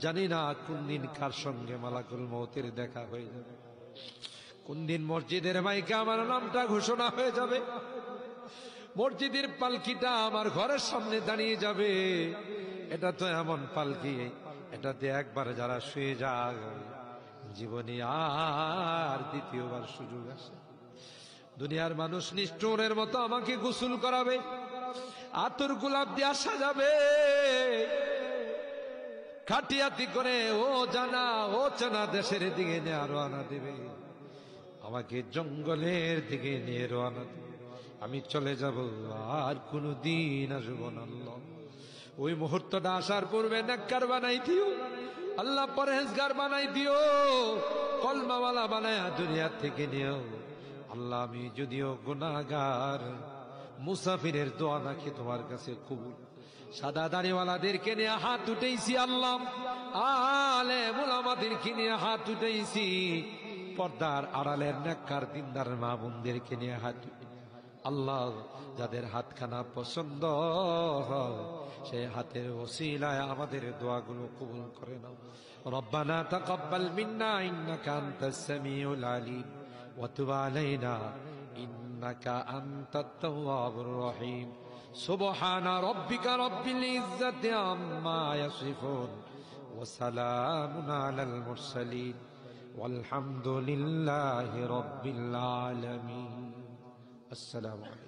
জানি না কোন দিন কার সঙ্গে মালাকুল মউতের দেখা হয়ে যাবে, কোন দিন মসজিদের মাইকে আমার নামটা ঘোষণা হয়ে যাবে, মসজিদের পালকিটা আমার ঘরের সামনে দাঁড়িয়ে যাবে। এটা তো এমন পালকি, এটাতে একবার যারা শুয়ে যায় জীবনে আর দ্বিতীয়বার সুযোগ আসে। দুনিয়ার মানুষ নিষ্ঠুরের মতো আমাকে গোসল করাবে, আতর গোলাপ দিয়ে আসা যাবে, খাটিয়াতি করে ও জানা ও চেনা দেশের দিকে নিয়ে রওনা দেবে, আমাকে জঙ্গলের দিকে নিয়ে রওনা দেবে। আমি চলে যাব, আর কোনদিন আসব না। আল্লাহ ওই মুহূর্তটা আসার পূর্বে নেককার বানাই দিও আল্লাহ, পরহেজগার বানাই দিও, কলমাওয়ালা বানায় দুনিয়া থেকে নিও আল্লাহ। আমি যদিও গুনাহগার, মুসাফিরের দোয়া নাকি তোমার কাছে কবুল। সাদা দাড়িওয়ালাদেরকে নিয়ে হাত উঠেছি আল্লাহ, আলেম উলামাদেরকে নিয়ে হাত উঠেছি, পর্দার আড়ালের নেককার দিনদার মা বোনদেরকে নিয়ে হাত আল্লাহ। যাদের হাতখানা পছন্দ সেই হাতের ওসিলায় আমাদের দোয়াগুলো কবুল করে নাও। রব্বানা তাকাব্বাল মিন্না ইন্নাকা আনতাস সামিউল আলিম ওয়া তুব আলাইনা ইন্নাকা আনতাত তাওয়াবুর রহিম। সুবহানা রাব্বিকা রাব্বিল ইজ্জাতি আম্মা ইয়াসিফুন ওয়া সালামুন আলাল মুরসালিন ওয়ালহামদুলিল্লাহি রাব্বিল আলামিন। আসসালামু আলাইকুম।